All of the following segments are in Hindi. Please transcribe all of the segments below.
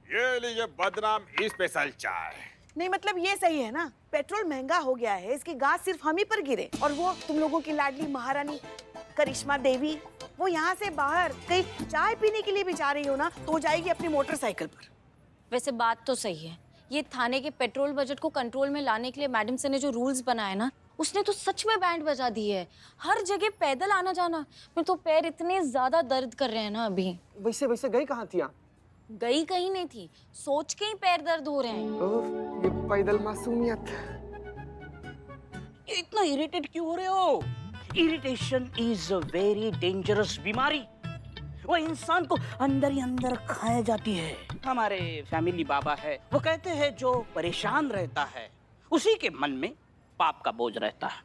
ये लीजिए बदनाम स्पेशल चाय। नहीं मतलब ये सही है ना, पेट्रोल महंगा हो गया है, इसकी गाज सिर्फ हम ही पर गिरे और वो तुम लोगों की लाडली महारानी करिश्मा देवी वो यहाँ से बाहर कहीं चाय पीने के लिए भी जा रही हो ना तो जाएगी अपनी मोटरसाइकिल पर। वैसे बात तो सही है, ये थाने के पेट्रोल बजट को कंट्रोल में लाने के लिए मैडम से ने जो रूल्स बनाए ना उसने तो सच में बैंड बजा दी है। हर जगह पैदल आना जाना, मेरे तो पैर इतने ज्यादा दर्द कर रहे हैं ना अभी। वैसे गई कहाँ थी आप? गई कहीं नहीं थी, सोच के ही पैर दर्द हो रहे हैं। ओह, ये पैदल मासूमियत। इतना इरिटेट क्यों हो रहे हो? Irritation is a very dangerous बीमारी, वो इंसान को अंदर ही अंदर खाया जाती है। हमारे फैमिली बाबा है, वो कहते हैं जो परेशान रहता है उसी के मन में पाप का बोझ रहता है।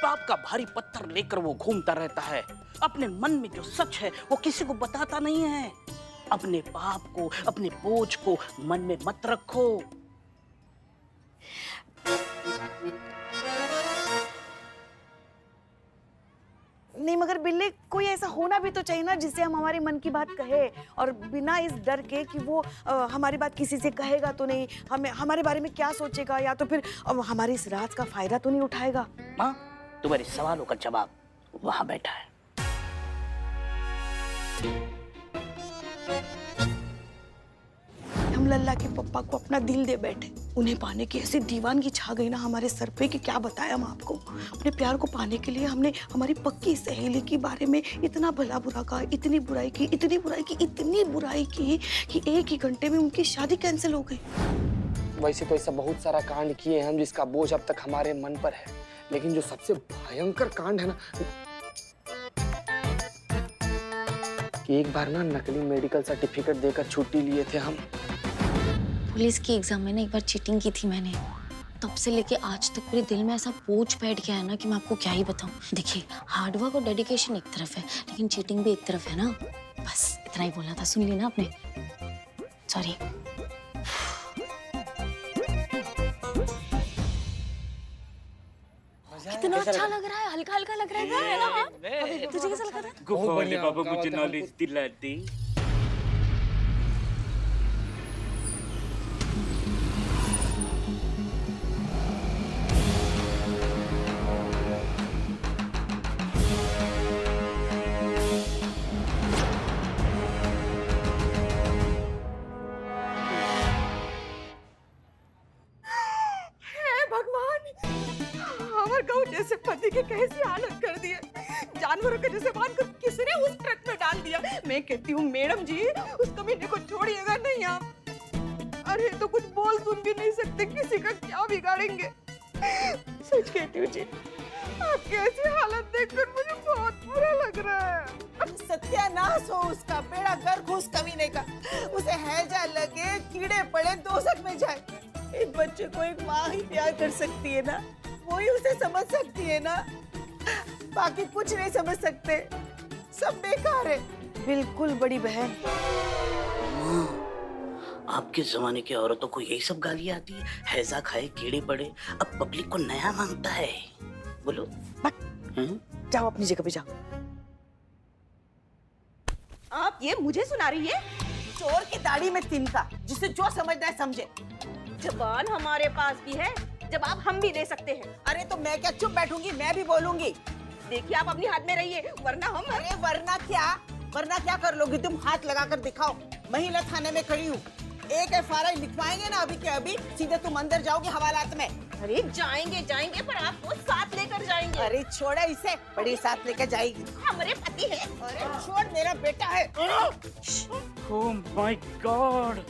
पाप का भारी पत्थर लेकर वो घूमता रहता है। अपने मन में जो सच है वो किसी को बताता नहीं है। अपने पाप को, अपने बोझ को मन में मत रखो। नहीं मगर बिल्ली कोई ऐसा होना भी तो चाहिए ना जिससे हम हमारे मन की बात कहे और बिना इस डर के कि वो हमारी बात किसी से कहेगा तो नहीं, हमें हमारे बारे में क्या सोचेगा या तो फिर हमारी इस राज का फायदा तो नहीं उठाएगा। माँ, तुम्हारे सवालों का जवाब वहां बैठा है। हम लल्ला के पप्पा को अपना दिल दे बैठे, उन्हें पाने की ऐसी दीवानगी छा गई ना हमारे सर पे कि क्या बताएं हम आपको। अपने प्यार को पाने के लिए हमने हमारी पक्की सहेली के बारे में इतना भला बुरा कहा, इतनी बुराई की, इतनी बुराई की, इतनी बुराई की कि एक ही घंटे में उनकी शादी कैंसिल हो गई। वैसे तो ऐसा बहुत सारा कांड किए हम जिसका बोझ अब तक हमारे मन पर है, लेकिन जो सबसे भयंकर कांड है ना कि एक बार ना नकली मेडिकल सर्टिफिकेट देकर छुट्टी लिए थे हम। पुलिस की एग्जाम में ना एक बार चीटिंग की थी मैंने, तब से लेके आज तक मेरे दिल में ऐसा बोझ बैठ गया है ना कि मैं आपको क्या ही बताऊं। देखिए, हार्डवर्क और डेडिकेशन एक तरफ है लेकिन चीटिंग भी एक तरफ है ना। बस इतना ही बोलना था, सुन ली ना आपने? सॉरी। कितना अच्छा लग रहा है, हल्का हल्का लग रहा है ना? तुझे कैसा लग रहा है? गुफा वाले बाबा मुझे नॉलेज दिला दे। जैसे पति के कैसी हालत कर दी है, जानवरों के जैसे बांधकर किसने उस ट्रक में डाल दिया। मैं कहती हूँ मैडम जी उस कमीने को छोड़िएगा नहीं आप। अरे तो कुछ बोल सुन भी नहीं सकते, किसी का क्या बिगाड़ेंगे। सच कहती हूँ जी, आपकी ऐसी हालत देखकर मुझे बहुत बुरा लग रहा है। सत्यानाश हो उसका, बेड़ा गर्क हो उस कमीने का। उसे हैजा लगे, कीड़े पड़े, दोजख में जाए। एक बच्चे को एक माँ ही प्यार कर सकती है ना, वो ही उसे समझ सकती है ना, बाकी कुछ नहीं समझ सकते, सब बेकार है। बिल्कुल बड़ी बहन। आपके जमाने की औरतों को यही सब गालियां आती है, हैजा खाए कीड़े पड़े। अब पब्लिक को नया मांगता है। बोलो जाओ अपनी जगह पे जाओ। आप ये मुझे सुना रही है? चोर की दाढ़ी में तिनका, जिसे जो समझना है समझे। जबान हमारे पास भी है, जवाब हम भी दे सकते हैं। अरे तो मैं क्या चुप बैठूंगी? मैं भी बोलूंगी। देखिए आप अपनी हाथ में रहिए, वरना हम। अरे वरना क्या कर लोगी तुम? हाथ लगाकर दिखाओ। महिला थाने में खड़ी हूँ, एक FRI लिखवाएंगे ना अभी के अभी, सीधे तुम अंदर जाओगे हवालात में। अरे जाएंगे पर आपको साथ लेकर जाएंगे। अरे छोड़े इसे, बड़ी साथ लेकर जाएगी। हमारे पति है। अरे छोड़, मेरा बेटा है। ओह माय गॉड,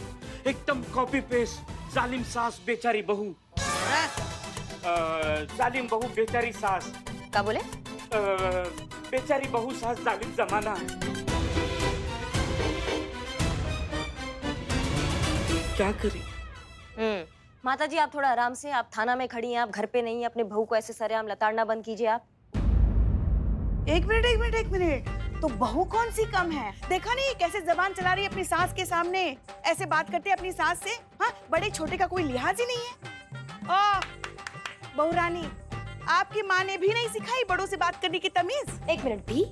एकदम कॉपी पेस्ट। जालिम सास बेचारी बहू, जालिम बहू बेचारी सास। क्या बोले? बेचारी बहू सास जालिम जमाना। क्या करें? माता जी आप थोड़ा आराम से, आप थाना में खड़ी हैं, आप घर पे नहीं हैं, अपने बहू को ऐसे सरेआम लताड़ना बंद कीजिए आप। एक मिनट, तो बहू कौन सी कम है? देखा नहीं कैसे जबान चला रही है अपनी सास के सामने, ऐसे बात करते हैं अपनी सास से। हाँ, बड़े छोटे का कोई लिहाज ही नहीं है। ओ बहू रानी, आपकी माँ ने भी नहीं सिखाई बड़ों से बात करने की तमीज? एक मिनट, भी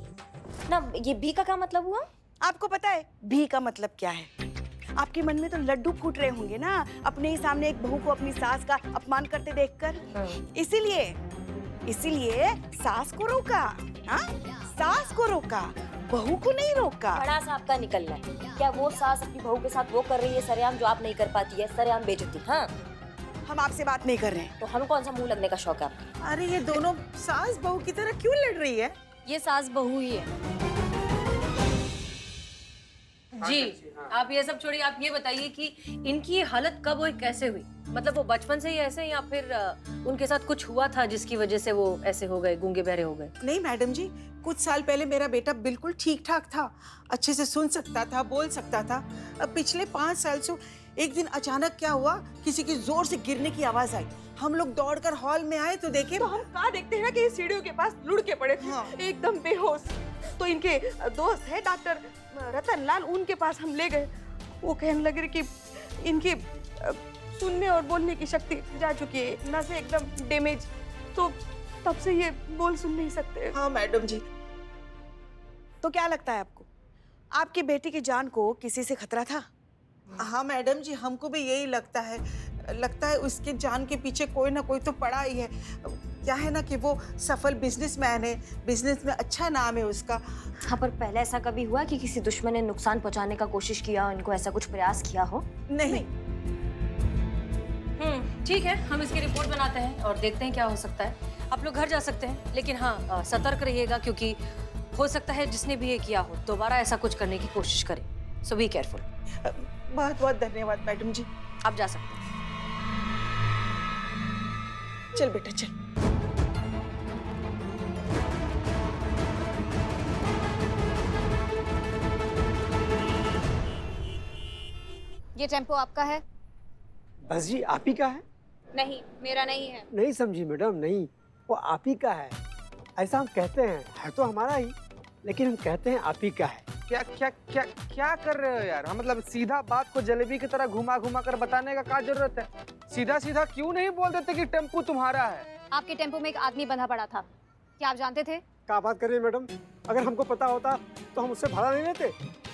ना, ये भी का क्या मतलब हुआ? आपको पता है भी का मतलब क्या है? आपके मन में तो लड्डू फूट रहे होंगे ना, अपने ही सामने एक बहू को अपनी सास का अपमान करते देखकर। इसीलिए सास को रोका, हाँ? सास को रोका, बहू को नहीं रोका। बड़ा सा आपका निकलना है। क्या वो सास अपनी बहू के साथ वो कर रही है सरेआम जो आप नहीं कर पाती है, सरेआम बेइज्जती? हाँ, हम आपसे बात नहीं कर रहे हैं। तो हम कौन सा मुंह लगने का शौक है आपको? अरे ये दोनों सास बहू की तरह क्यों लड़ रही है? ये सास बहू ही है। जी, आप ये सब छोड़िए, आप ये बताइए कि इनकी ये हालत कब और कैसे हुई? मतलब वो बचपन से ही ऐसे या फिर उनके साथ कुछ हुआ था जिसकी वजह से वो ऐसे हो गए, गूंगे बहरे हो गए? नहीं मैडम जी, कुछ साल पहले मेरा बेटा बिल्कुल ठीक ठाक था, अच्छे से सुन सकता था, बोल सकता था। अब पिछले 5 साल से एक दिन अचानक क्या हुआ, किसी की जोर से गिरने की आवाज आई। हम लोग दौड़कर हॉल में आए तो देखे तो हम कहाँ देखते हैं कि सीढ़ियों के पास लुढ़ के पड़े थे, हाँ। एकदम बेहोश। तो इनके दोस्त है डॉक्टर रतन लाल, उनके पास हम ले गए। वो कहने लगे कि इनकी सुनने और बोलने की शक्ति जा चुकी है, नसें एकदम डैमेज, तो तब से ये बोल सुन नहीं सकते। हाँ मैडम जी। तो क्या लगता है आपको, आपकी बेटी की जान को किसी से खतरा था? हाँ मैडम जी, हमको भी यही लगता है उसके जान के पीछे कोई ना कोई तो पड़ा ही है। क्या है ना कि वो सफल बिजनेसमैन है, बिजनेस में अच्छा नाम है उसका। हाँ, पर पहले ऐसा कभी हुआ कि किसी दुश्मन ने नुकसान पहुंचाने का कोशिश किया हो, इनको ऐसा कुछ प्रयास किया हो? नहीं। ठीक है, हम इसकी रिपोर्ट बनाते हैं और देखते हैं क्या हो सकता है। आप लोग घर जा सकते हैं, लेकिन हाँ सतर्क रहिएगा, क्योंकि हो सकता है जिसने भी ये किया हो दोबारा ऐसा कुछ करने की कोशिश करे। सो बी केयरफुल। बहुत बहुत धन्यवाद मैडम जी। आप जा सकते हैं। चल बेटा चल। ये टेम्पो आपका है? बस जी, आप ही का है? नहीं, मेरा नहीं है। नहीं समझी मैडम, नहीं, वो आप ही का है। ऐसा हम कहते हैं, है तो हमारा ही, लेकिन हम कहते हैं आप ही का है। क्या क्या क्या क्या कर रहे हो यार? मतलब सीधा बात को जलेबी की तरह घुमा घुमा कर बताने का क्या जरूरत है? सीधा सीधा क्यों नहीं बोल देते कि टेम्पो तुम्हारा है? आपके टेम्पो में एक आदमी बंधा पड़ा था, क्या आप जानते थे? क्या बात कर रही है मैडम? अगर हमको पता होता तो हम उससे भाड़ा नहीं लेते।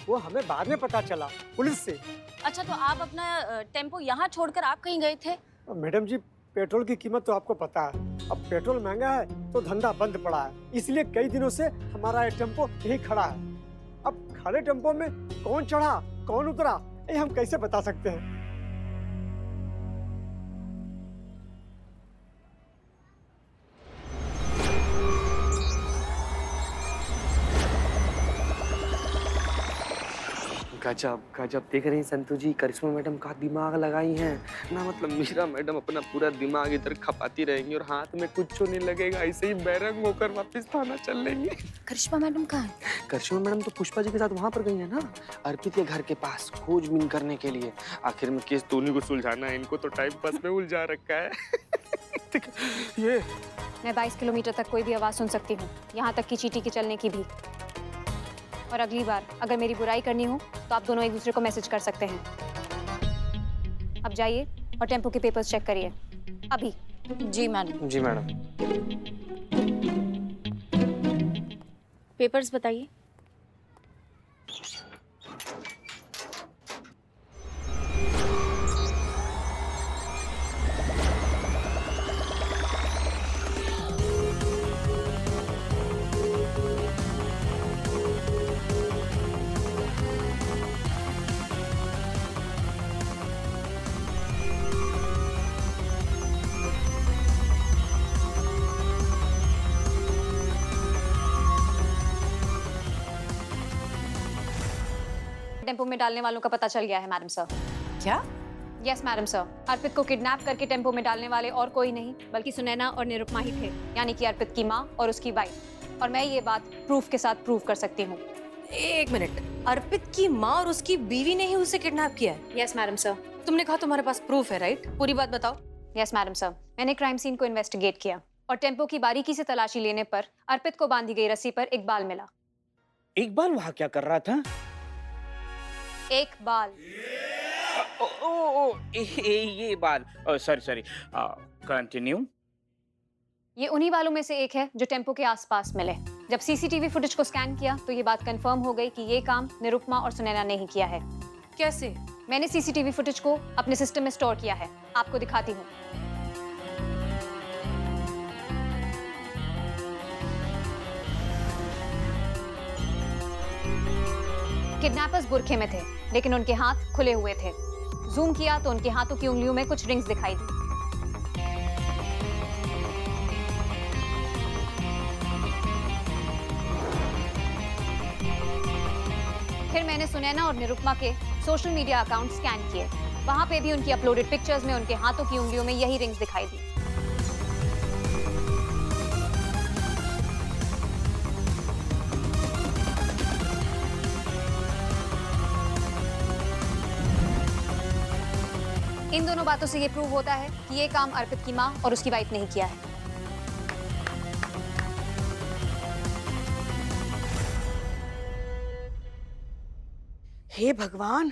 वो हमें बाद में पता चला, पुलिस से। अच्छा, तो आप अपना टेम्पो यहाँ छोड़कर आप कहीं गए थे? मैडम जी, पेट्रोल की कीमत तो आपको पता है। अब पेट्रोल महंगा है तो धंधा बंद पड़ा है, इसलिए कई दिनों से हमारा ये टेम्पो यहीं खड़ा है। अब खाली टेम्पो में कौन चढ़ा कौन उतरा, ये हम कैसे बता सकते हैं? गजब गजब, देख रही हैं संतू जी, करिश्मा मैडम का दिमाग लगाई हैं ना। मतलब मीरा मैडम अपना पूरा दिमाग इधर खपाती रहेंगी और हाथ में कुछ नहीं लगेगा, ऐसे ही बैरंग होकर वापस थाना चल लेंगे। करिश्मा मैडम कहाँ है? करिश्मा मैडम तो पुष्पा जी के साथ वहाँ पर गई है ना, अर्पित के घर के पास खोजबीन करने के लिए। आखिर में केस तो उन्हीं को सुलझाना है, इनको तो टाइम पास में उलझा रखा है। ये मैं 22 किलोमीटर तक कोई भी आवाज सुन सकती हूँ, यहाँ तक कि चींटी के चलने की भी। और अगली बार अगर मेरी बुराई करनी हो तो आप दोनों एक दूसरे को मैसेज कर सकते हैं। अब जाइए और टेम्पो के पेपर्स चेक करिए अभी। जी मैडम। जी मैडम। पेपर्स बताइए। टेम्पो में डालने वालों का पता चल गया है मैडम सर। क्या? यस मैडम सर, अर्पित को किडनैप करके टेम्पो में डालने वाले और कोई नहीं बल्कि सुनैना और निरुपमा ही थे, यानी कि अर्पित की माँ और उसकी वाइफ। और मैं ये बात प्रूफ के साथ प्रूव कर सकती हूँ। एक मिनट, अर्पित की माँ और उसकी बीवी ने ही उसे किडनैप किया है? Yes madam sir. तुमने कहा तुम्हारे पास प्रूफ है, राइट? पूरी बात बताओ। यस मैडम सर, मैंने क्राइम सीन को इन्वेस्टिगेट किया और टेम्पो की बारीकी से तलाशी लेने पर अर्पित को बांधी गई रस्सी पर एक बाल मिला। एक बाल वहाँ क्या कर रहा था? एक बाल। ये बाल। Sorry, continue. ये उन्हीं बालों में से एक है जो टेम्पो के आसपास मिले। जब सीसीटीवी फुटेज को स्कैन किया तो ये बात कंफर्म हो गई कि ये काम निरुपमा और सुनैना ने ही किया है। कैसे? मैंने सीसीटीवी फुटेज को अपने सिस्टम में स्टोर किया है, आपको दिखाती हूँ। किडनैपर्स बुरखे में थे, लेकिन उनके हाथ खुले हुए थे। जूम किया तो उनके हाथों की उंगलियों में कुछ रिंग्स दिखाई दी। फिर मैंने सुनैना और निरुपमा के सोशल मीडिया अकाउंट स्कैन किए। वहां पे भी उनकी अपलोडेड पिक्चर्स में उनके हाथों की उंगलियों में यही रिंग्स दिखाई दी। इन दोनों बातों से ये प्रूव होता है कि ये काम अर्पित की माँ और उसकी वाइफ ने ही किया है। हे भगवान,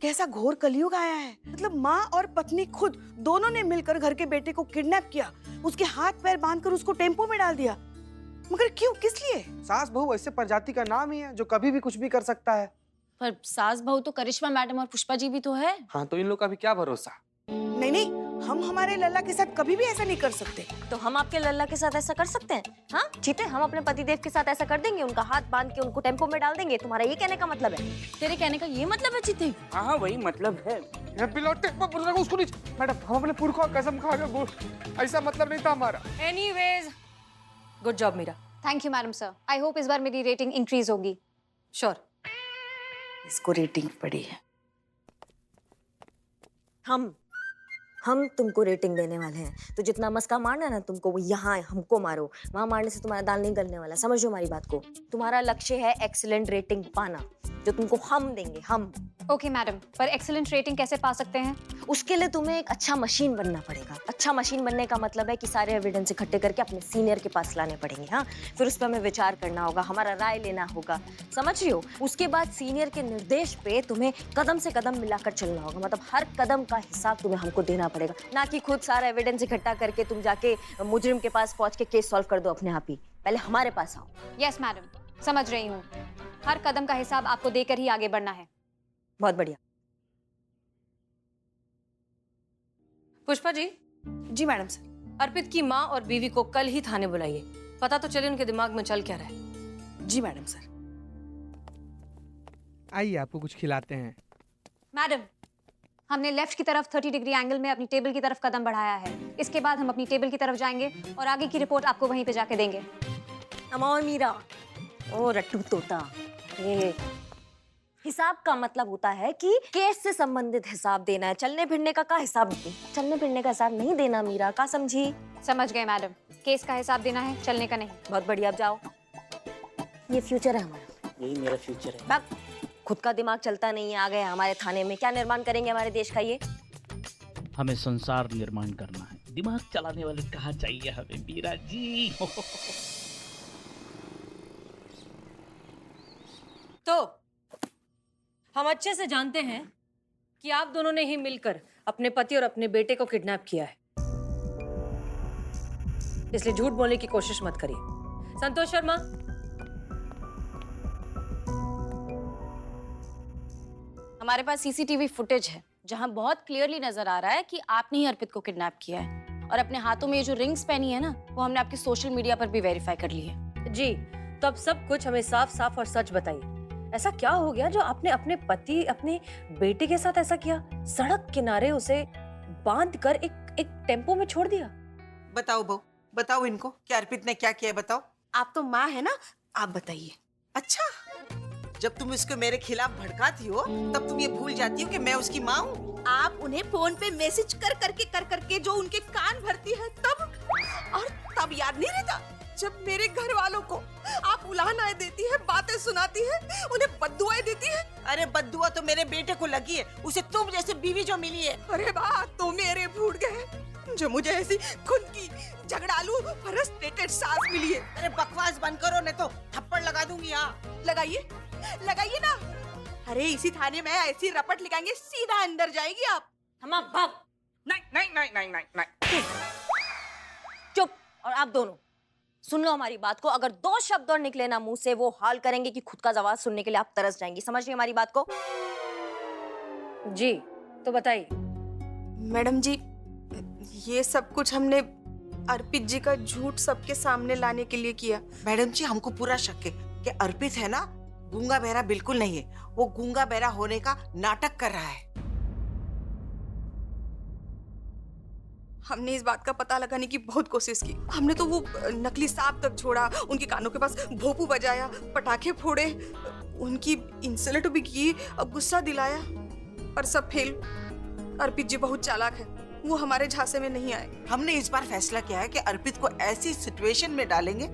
कैसा घोर कलयुग आया है। मतलब माँ और पत्नी खुद दोनों ने मिलकर घर के बेटे को किडनैप किया, उसके हाथ पैर बांधकर उसको टेम्पो में डाल दिया। मगर क्यों, किस लिए? सास बहू ऐसे प्रजाति का नाम ही है जो कभी भी कुछ भी कर सकता है। पर सास बहू तो करिश्मा मैडम और पुष्पा जी भी तो है। हाँ, तो इन लोग का भी क्या भरोसा। नहीं नहीं, हम हमारे लल्ला के साथ कभी भी ऐसा नहीं कर सकते। तो हम आपके लल्ला के साथ ऐसा कर सकते हैं? हाँ चीते, हम अपने पतिदेव के साथ ऐसा कर देंगे, उनका हाथ बांध के उनको टेम्पो में डाल देंगे। तुम्हारा ये कहने का मतलब है? तेरे कहने का ये मतलब है चीते? हाँ वही मतलब है। उसको नहीं, मैडम हम अपने पुरखों का कसम खा के, ऐसा मतलब नहीं था हमारा। Anyways, good job Meera. Thank you madam sir. I hope इस बार मेरी रेटिंग इंक्रीज होगी। श्योर। इसको रेटिंग पड़ी है। हम तुमको रेटिंग देने वाले हैं, तो जितना मस्का मारना है ना तुमको, वो यहाँ हमको मारो। वहां मारने से तुम्हारा दाल नहीं गलने वाला, समझो हमारी बात को। तुम्हारा लक्ष्य है एक्सीलेंट रेटिंग पाना, जो तुमको हम देंगे, हम। ओके मैडम, पर एक्सीलेंट रेटिंग कैसे पा सकते हैं? उसके लिए तुम्हें एक अच्छा मशीन बनना पड़ेगा। अच्छा मशीन बनने का मतलब है कि सारे एविडेंस इकट्ठे करके अपने सीनियर के पास लाने पड़ेंगे। हाँ, फिर उस पर हमें विचार करना होगा, हमारा राय लेना होगा, समझ रही हो? उसके बाद सीनियर के निर्देश पे तुम्हें कदम से कदम मिलाकर चलना होगा। मतलब हर कदम का हिसाब तुम्हें हमको देना पड़ेगा, ना कि खुद सारा एविडेंस इकट्ठा करके तुम जाके मुजरिम के पास पहुंच के केस सॉल्व कर दो अपने आप ही। पहले हमारे पास आओ। यस मैडम, समझ रही हूँ। हर कदम का हिसाब आपको देकर ही आगे बढ़ना है। बहुत बढ़िया। पुष्पा जी। जी मैडम सर। अर्पित की माँ और बीवी को कल ही थाने बुलाइए, पता तो चले उनके दिमाग में चल क्या रहा है। जी मैडम सर। आइए आपको कुछ खिलाते हैं। मैडम, हमने लेफ्ट की तरफ 30 डिग्री एंगल में अपनी टेबल की तरफ कदम बढ़ाया है। इसके बाद हम अपनी टेबल की तरफ जाएंगे और आगे की रिपोर्ट आपको वहीं पे जाके देंगे। अमोर मीरा, ओ रट्टू तोता, ये हिसाब का मतलब होता है कि केस से संबंधित हिसाब देना है। चलने फिरने का हिसाब, चलने फिरने का हिसाब नहीं देना मीरा, का समझी? समझ गए मैडम, केस का हिसाब देना है, चलने का नहीं। बहुत बढ़िया, अब जाओ। ये फ्यूचर है हमारा। यही मेरा फ्यूचर है। बाप, खुद का दिमाग चलता नहीं है, आ गए हमारे थाने में। क्या निर्माण करेंगे हमारे देश का? ये हमें संसार निर्माण करना है, दिमाग चलाने वाले कहाँ चाहिए हमें मीरा जी। तो हम अच्छे से जानते हैं कि आप दोनों ने ही मिलकर अपने पति और अपने बेटे को किडनैप किया है, इसलिए झूठ बोलने की कोशिश मत करिए। संतोष शर्मा, हमारे पास सीसीटीवी फुटेज है जहां बहुत क्लियरली नजर आ रहा है कि आपने ही अर्पित को किडनैप किया है, और अपने हाथों में ये जो रिंग्स पहनी है ना, वो हमने आपके सोशल मीडिया पर भी वेरीफाई कर ली है। जी, तो अब सब कुछ हमें साफ साफ और सच बताइए। ऐसा क्या हो गया जो आपने अपने पति, अपने बेटे के साथ ऐसा किया? सड़क किनारे उसे बांध कर एक टेम्पो में छोड़ दिया। बताओ बहू, बताओ इनको कि अर्पित ने क्या किया, बताओ। आप तो माँ है ना, आप बताइए। अच्छा, जब तुम इसको मेरे खिलाफ भड़काती हो तब तुम ये भूल जाती हो कि मैं उसकी माँ हूँ। आप उन्हें फोन पे मैसेज कर करके जो उनके कान भरती है तब, और तब याद नहीं रहता जब मेरे घर वालों को आप उलाहनाएं देती है, बातें सुनाती है, उन्हें बद्दुआएं देती है। अरे बद्दुआ तो मेरे बेटे को लगी है, उसे तुम जैसे बीवी जो मिली है। अरे वाह, तो मेरे भूल गए जो मुझे ऐसी खुद की झगड़ालू फ्रस्ट्रेटेड सास मिली है। अरे बकवास बंद करो, नहीं तो थप्पड़ लगा दूंगी। यहाँ लगाइए ना। अरे इसी थाने में ऐसी रपट लिखाएंगे, सीधा अंदर जाएगी आप। हम आप भाग। नहीं। चुप। और आप दोनों सुन लो हमारी बात को। अगर 2 शब्द और निकले ना मुंह से, वो हाल करेंगे कि खुद का जवाब सुनने के लिए आप तरस जाएंगी। समझ रही हमारी बात को? जी, तो बताइए। मैडम जी, ये सब कुछ हमने अर्पित जी का झूठ सबके सामने लाने के लिए किया। मैडम जी, हमको पूरा शक है कि अर्पित है ना, गूंगा बहरा बिल्कुल नहीं है। वो गूंगा बहरा होने का नाटक कर रहा है। हमने इस बात का पता लगाने की बहुत कोशिश की। हमने तो वो नकली सांप तक छोड़ा, उनके कानों के पास भोपू बजाया, पटाखे फोड़े, उनकी इंसल्ट भी की, गुस्सा दिलाया, पर सब फेल। अर्पित जी बहुत चालाक है, वो हमारे झांसे में नहीं आए। हमने इस बार फैसला किया है कि अर्पित को ऐसी सिचुएशन में डालेंगे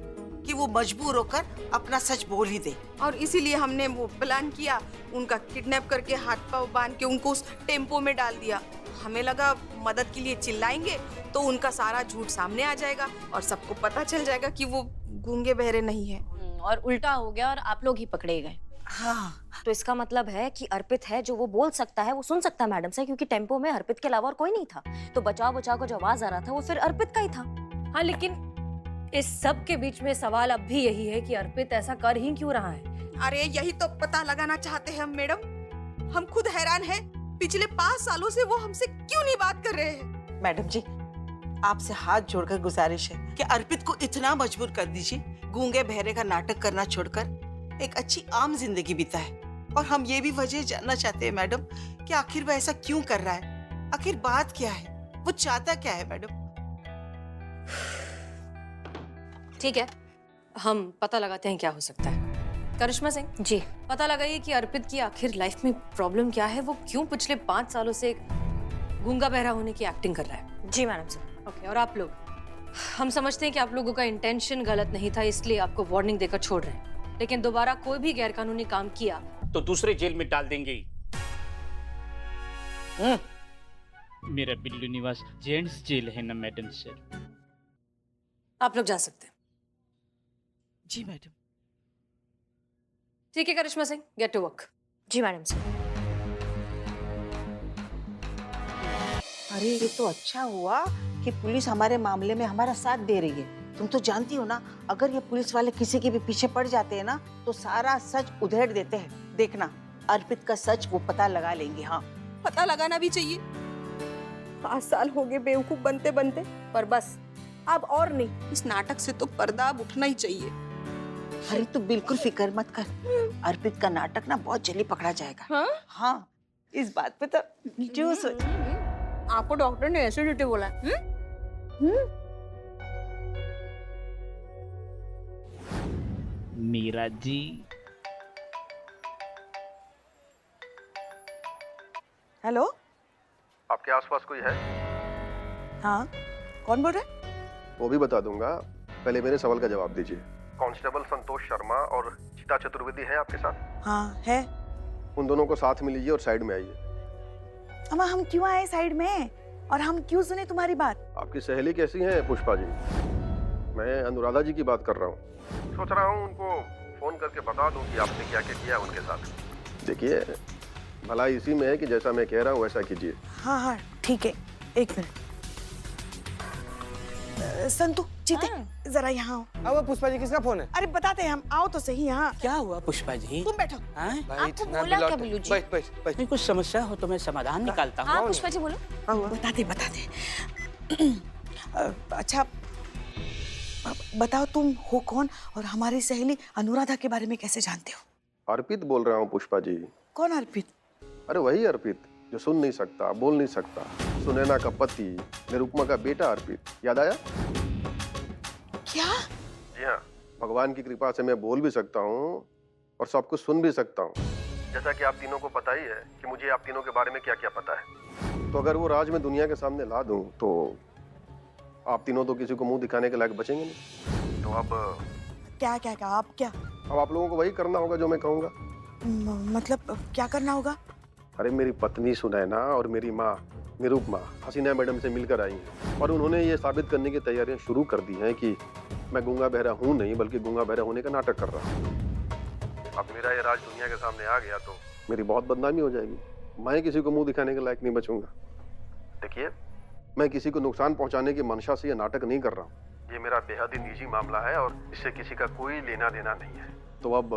कि वो मजबूर होकर अपना सच बोल ही दे। और इसीलिए हमने वो प्लान किया, उनका किडनैप करके हाथ पांव बांध के उनको उस टेम्पो में डाल दिया। हमें लगा मदद के लिए चिल्लाएंगे तो उनका सारा झूठ सामने आ जाएगा और सबको पता चल जाएगा कि वो गूंगे बहरे नहीं है। और उल्टा हो गया और आप लोग ही पकड़े गए। हाँ, तो इसका मतलब है कि अर्पित है, जो वो बोल सकता है वो सुन सकता है मैडम से, क्योंकि टेम्पो में अर्पित के अलावा और कोई नहीं था। तो बचाव बचाव को जो आवाज आ रहा था वो फिर अर्पित का ही था। हाँ, लेकिन इस सब के बीच में सवाल अब भी यही है कि अर्पित ऐसा कर ही क्यों रहा है। अरे यही तो पता लगाना चाहते हैं हम मैडम। हम खुद हैरान हैं, पिछले 5 सालों से वो हमसे क्यों नहीं बात कर रहे हैं। मैडम जी, आपसे हाथ जोड़कर गुजारिश है कि अर्पित को इतना मजबूर कर दीजिए, गूंगे बहरे का नाटक करना छोड़कर एक अच्छी आम जिंदगी बिताए। और हम ये भी वजह जानना चाहते हैं मैडम कि आखिर वो ऐसा क्यों कर रहा है, आखिर बात क्या है, वो चाहता क्या है मैडम। ठीक है, हम पता लगाते हैं क्या हो सकता है। करिश्मा सिंह जी, पता लगाइए कि अर्पित की आखिर लाइफ में प्रॉब्लम क्या है, वो क्यों पिछले 5 सालों से गूंगा बहरा होने की एक्टिंग कर रहा है। जी मैडम सर। ओके, और आप लोग, हम समझते हैं कि आप लोगों का इंटेंशन गलत नहीं था, इसलिए आपको वार्निंग देकर छोड़ रहे हैं, लेकिन दोबारा कोई भी गैरकानूनी काम किया तो दूसरे जेल में डाल देंगे। मेरा बिल्लू निवास जेंट्स जेल है ना मैडम सर। आप लोग जा सकते हैं। जी मैडम। ठीक है Karishma Singh, get to work. जी मैडम सर। अरे ये तो अच्छा हुआ कि पुलिस हमारे मामले में हमारा साथ दे रही है। तुम तो जानती हो ना, अगर ये पुलिस वाले किसी के भी पीछे पड़ जाते हैं ना तो सारा सच उधेड़ देते हैं। देखना, अर्पित का सच वो पता लगा लेंगे। हाँ, पता लगाना भी चाहिए। 5 साल हो गए बेवकूफ बनते बनते, पर बस अब और नहीं, इस नाटक से तो पर्दा अब उठना ही चाहिए। अरे तू बिल्कुल फिक्र मत कर, अर्पित का नाटक ना बहुत जल्दी पकड़ा जाएगा। हाँ? हाँ, इस बात पे तो जो सोच। आपको डॉक्टर ने एसिडिटी बोला है? मीरा जी, हेलो, आपके आसपास कोई है? हाँ, कौन बोल रहा है? वो भी बता दूंगा, पहले मेरे सवाल का जवाब दीजिए। कांस्टेबल संतोष शर्मा और चिता चतुर्वेदी है आपके साथ? हाँ है। उन दोनों को साथ में लीजिए और साइड में आइए। अम्मा, हम क्यों आए साइड में, और हम क्यों सुने तुम्हारी बात? आपकी सहेली कैसी है पुष्पा जी? मैं अनुराधा जी की बात कर रहा हूँ। सोच रहा हूँ उनको फोन करके बता दूं कि आपने क्या क्या किया उनके साथ। देखिए, भला इसी में है कि जैसा मैं कह रहा हूँ वैसा कीजिए। हाँ हाँ ठीक है, एक मिनट। संतु, चीते, जरा यहाँ आओ। अब पुष्पा जी, किसका फोन है? अरे बताते हैं हम, आओ तो सही यहाँ। क्या हुआ पुष्पा जी? तुम बैठो। आपको बोला क्या बिल्लू जी? बैठ बैठ बैठ। नहीं, कुछ समस्या हो तो मैं समाधान निकालता हूँ। हाँ पुष्पा जी बोलो। बताते। अच्छा बताओ, तुम हो कौन और हमारी सहेली अनुराधा के बारे में कैसे जानते हो? अर्पित बोल रहा हूँ पुष्पा जी। कौन अर्पित? अरे वही अर्पित जो सुन नहीं सकता, बोल नहीं सकता, सुनैना का पति, निरुपमा का बेटा अर्पित। याद आया? क्या? जी हाँ, भगवान की कृपा से मैं बोल भी सकता हूँ और सब कुछ सुन भी सकता हूँ। जैसा कि आप तीनों को पता ही है कि मुझे आप तीनों के बारे में क्या क्या पता है। तो अगर वो राज में दुनिया के सामने ला दूं तो आप तीनों तो किसी को मुंह दिखाने के लायक बचेंगे नहीं। तो अब क्या क्या क्या आप क्या? अब आप लोगों को वही करना होगा जो मैं कहूँगा। मतलब क्या करना होगा? अरे मेरी पत्नी सुनैना और मेरी माँ निरुपमा हसीना मैडम से मिलकर आई हैं और उन्होंने ये साबित करने की तैयारियां शुरू कर दी हैं कि मैं गूंगा बहरा हूँ नहीं, बल्कि गूंगा बहरा होने का नाटक कर रहा हूँ। अब मेरा ये राज दुनिया के सामने आ गया तो मेरी बहुत बदनामी हो जाएगी। मैं किसी को मुंह दिखाने के लायक नहीं बचूंगा। देखिए, मैं किसी को नुकसान पहुंचाने की मंशा से ये नाटक नहीं कर रहा हूँ। ये मेरा बेहद ही निजी मामला है और इससे किसी का कोई लेना देना नहीं है। तो अब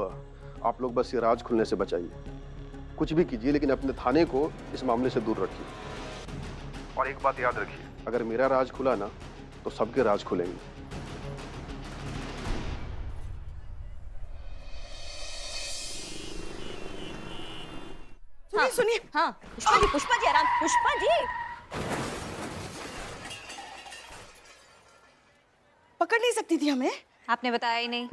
आप लोग बस ये राज खुलने से बचाइए। कुछ भी कीजिए लेकिन अपने थाने को इस मामले से दूर रखिए। और एक बात याद रखिए, अगर मेरा राज खुला ना तो सबके राज खुलेंगे। सुनिए सुनिए। हाँ पुष्पा जी आराम, पुष्पा जी। पकड़ नहीं सकती थी हमें। आपने बताया ही नहीं।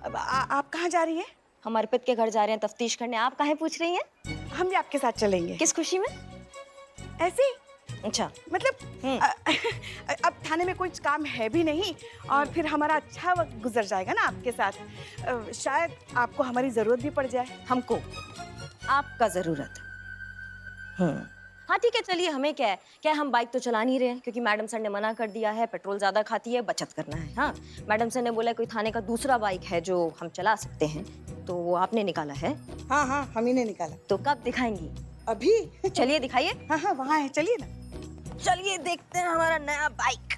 अब आप कहाँ जा रही हैं? हम अर्पित के घर जा रहे हैं तफ्तीश करने। आप काहे पूछ रही हैं? हम भी आपके साथ चलेंगे। किस खुशी में? ऐसे ही। अच्छा मतलब अब थाने में कुछ काम है भी नहीं और फिर हमारा अच्छा वक्त गुजर जाएगा ना आपके साथ। शायद आपको हमारी जरूरत भी पड़ जाए। हमको आपका जरूरत। हाँ ठीक है चलिए, हमें क्या है, क्या हम बाइक तो चला नहीं रहे हैं क्योंकि मैडम सर ने मना कर दिया है, पेट्रोल ज्यादा खाती है, बचत करना है। हाँ मैडम सर ने बोला कोई थाने का दूसरा बाइक है जो हम चला सकते हैं, तो वो आपने निकाला है। हाँ हाँ हम ही ने निकाला। तो कब दिखाएंगी? अभी। चलिए दिखाइए। हाँ हाँ वहाँ है, चलिए ना। चलिए देखते हैं हमारा नया बाइक।